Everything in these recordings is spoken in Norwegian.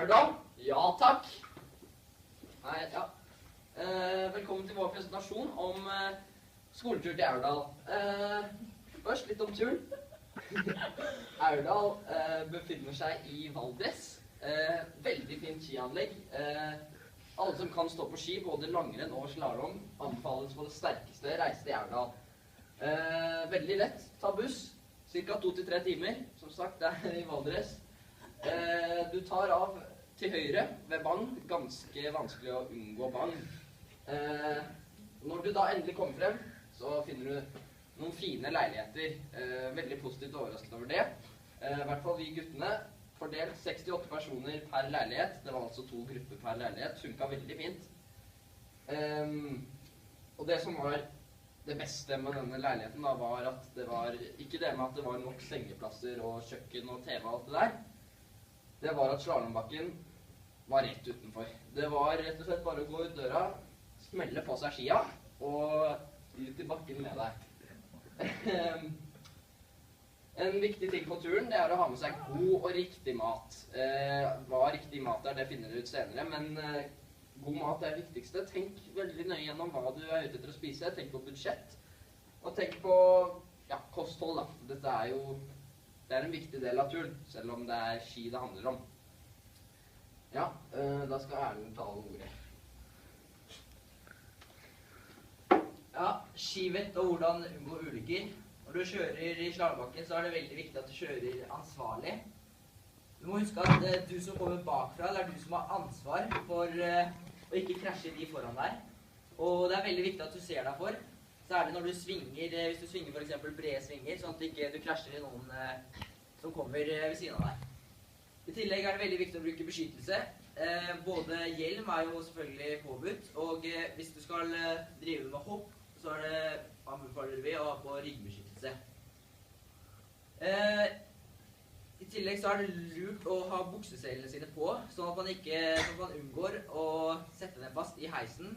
Aurdal? Ja, takk. Nei, ja. Velkommen til vår presentasjon om skoletur til Aurdal. Først litt om turen. Aurdal befinner seg i Valdres. Veldig fint skianlegg. Alle som kan stå på ski, både langrenn og slalom, anbefales på det sterkeste reise til Aurdal. Veldig lett. Ta buss. Cirka 2 til 3 timer. Som sagt, det er i Valdres. Du tar av til høyre ved Bang. Ganske vanskelig å unngå Bang. Når du da endelig kommer frem, så finner du noen fine leiligheter. Veldig positivt overrasket over det. I hvert fall vi guttene. Fordelt 68 personer per leilighet. Det var altså 2 grupper per leilighet. Funket veldig fint. Og det som var det beste med denne leiligheten da, var at det var ikke det med at det var nok sengeplasser og kjøkken og TV og alt det der. Det var at slalombakken var rett utenfor. Det var rett og slett bare å gå ut døra, smelle på seg skia og ut i bakken med deg. En viktig ting på turen, det er å ha med seg god og riktig mat. Hva riktig mat er, det finner du ut senere, men god mat er det viktigste. Tenk veldig nøye gjennom hva du er ute etter å spise. Tenk på budsjett, og tenk på kosthold da. Dette er jo en viktig del av turen, selv om det er ski det handler om. Ja, da skal Erlend ta ordet. Ja, skivett og hvordan unngå ulykker. Når du kjører i slalombakken, så er det veldig viktig at du kjører ansvarlig. Du må huske at du som kommer bakfra, det er du som har ansvar for å ikke krasje de foran deg. Og det er veldig viktig at du ser deg for. Særlig når du svinger, hvis du svinger for eksempel brede svinger, sånn at du ikke krasjer i noen som kommer ved siden av deg. I tillegg er det veldig viktig å bruke beskyttelse. Både hjelm er jo selvfølgelig påbudt, og hvis du skal drive med hopp, så anbefaler vi å ha på ryggbeskyttelse. I tillegg så er det lurt å ha bukseselene sine på, sånn at man unngår å sette dem fast i heisen.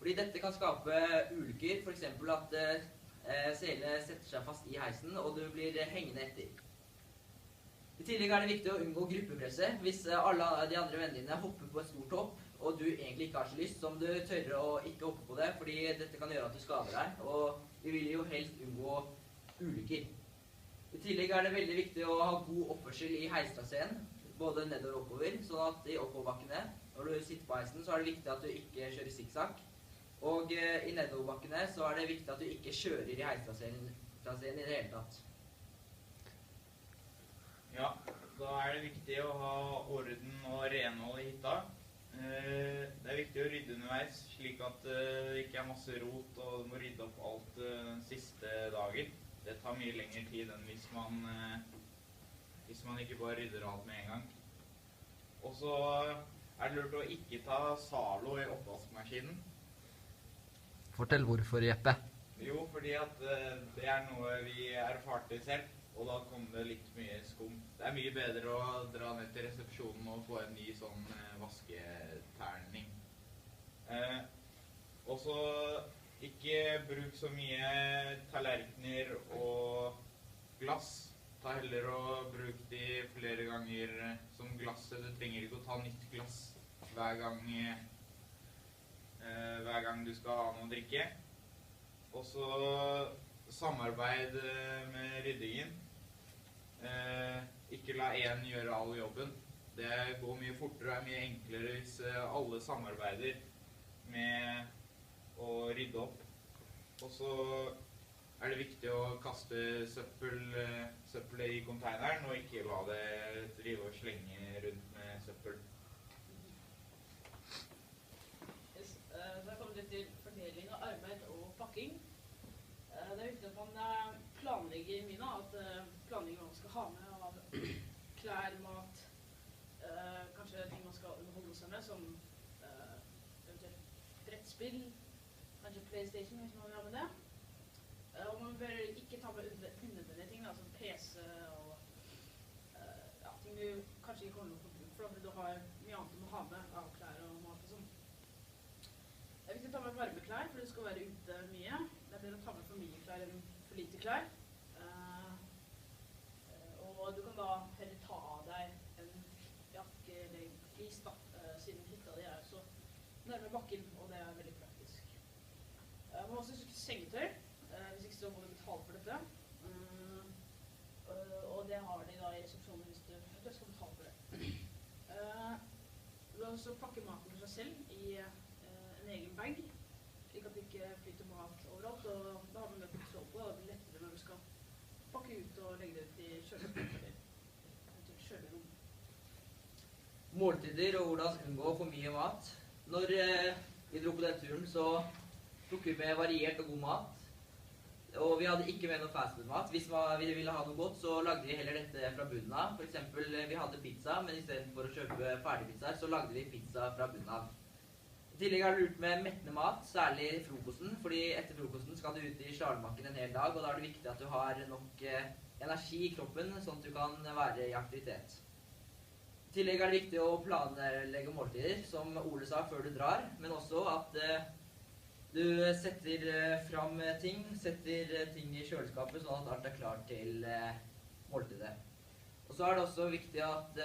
Fordi dette kan skape ulykker, for eksempel at selene setter seg fast i heisen, og du blir hengende etter. I tillegg er det viktig å unngå gruppepresset. Hvis alle de andre vennene dine hopper på et stort hopp, og du egentlig ikke har så lyst, så må du tørre å ikke hoppe på det, fordi dette kan gjøre at du skader deg, og vi vil jo helst unngå ulykker. I tillegg er det veldig viktig å ha god oppførsel i heistraseen, både nedover og oppover, sånn at i oppoverbakkene, når du sitter på heisen, så er det viktig at du ikke kjører sikksakk. Og i nedoverbakkene så er det viktig at du ikke kjører i heistraseen i det hele tatt. Ja, da er det viktig å ha orden og renhold i hytta. Det er viktig å rydde underveis, slik at det ikke er masse rot, og du må rydde opp alt den siste dagen. Det tar mye lengre tid enn hvis man ikke bare rydder alt med en gang. Og så er det lurt å ikke ta Zalo i oppvaskmaskinen. Fortell hvorfor, Jeppe. Jo, fordi at det er noe vi erfarte selv, og da kom det litt mye skum. Det er mye bedre å dra ned til resepsjonen og få en ny sånn vasketerning. Og så ikke bruk så mye tallerkener og glass. Ta heller og bruk de flere ganger som glasset. Du trenger ikke å ta nytt glass hver gang du skal ha noe å drikke. Og så samarbeid med ryddingen. Ikke la en gjøre all jobben. Det går mye fortere og er mye enklere hvis alle samarbeider med å rydde opp. Og så er det viktig å kaste søppelet i konteineren, og ikke la det drive og slenge rundt med søppel. Da kommer det til fordeling av arbeid og pakking. Det er viktig at man planlegger mye, at planlegger hva man skal ha med av klær, mat, kanskje ting man skal underholde seg med, som eventuelt brettspill, kanskje PlayStation hvis man vil ha med det. Og man bør ikke ta med unødvendige ting, som PC og ting du kanskje ikke kommer til å få bruk for, fordi du har mye annet du må ha med av klær og mat og sånn. Det er viktig å ta med varmeklær, for du skal være ute mye. Det er bedre å ta med for mye klær enn for lite klær. Og du kan da heller ta av deg en jakke eller nærme bakken, og det er veldig praktisk. Man må også huske sengetøy, hvis ikke så må du betale for dette. Og det har de da i resepsjonen hvis du skal betale for det. Du kan også pakke maten for seg selv i en egen bag, slik at det ikke flyter mat overalt, og da har du mer kontroll på det, og det blir lettere når du skal pakke ut og legge det ut i kjøleskapet eller kjølerom. Måltider og hvordan unngå for mye mat. Når vi dro på den turen, så tok vi med variert og god mat. Og vi hadde ikke med noe fastfood-mat. Hvis vi ville ha noe godt, så lagde vi heller dette fra bunnen av. For eksempel, vi hadde pizza, men i stedet for å kjøpe ferdigpizzaer, så lagde vi pizza fra bunnen av. I tillegg er det lurt med mettende mat, særlig frokosten, fordi etter frokosten skal du ut i slalåmbakken en hel dag, og da er det viktig at du har nok energi i kroppen, sånn at du kan være i aktivitet. I tillegg er det viktig å planlegge måltider, som Ole sa, før du drar, men også at du setter fram ting, setter ting i kjøleskapet, sånn at alt er klart til måltidet. Og så er det også viktig at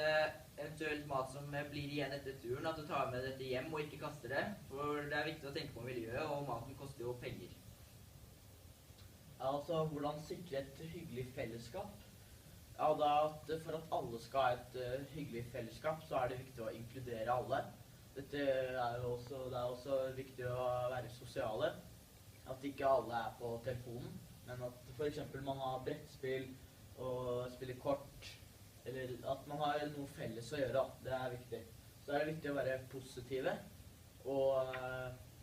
eventuelt mat som blir igjen etter turen, at du tar med dette hjem og ikke kaster det, for det er viktig å tenke på miljøet, og maten koster jo penger. Ja, altså, hvordan sikre et hyggelig fellesskap? Ja, da for at alle skal ha et hyggelig fellesskap, så er det viktig å inkludere alle. Det er også viktig å være sosiale. At ikke alle er på telefonen, men at for eksempel man har brettspill og spiller kort, eller at man har noe felles å gjøre. Det er viktig. Så er det viktig å være positive, og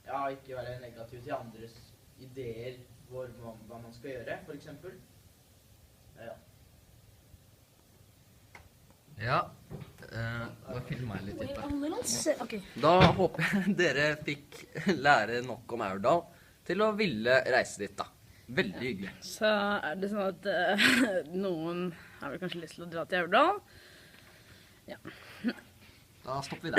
ja, ikke være negativ til andres ideer hva man skal gjøre, for eksempel. Ja. Ja, da filmer jeg litt Wait til. a little sit. Okay. Da håper jeg dere fikk lære nok om Aurdal til å ville reise dit da. Veldig hyggelig. Så er det sånn at noen har vel kanskje lyst til å dra til Aurdal. Ja. Da stopper vi der.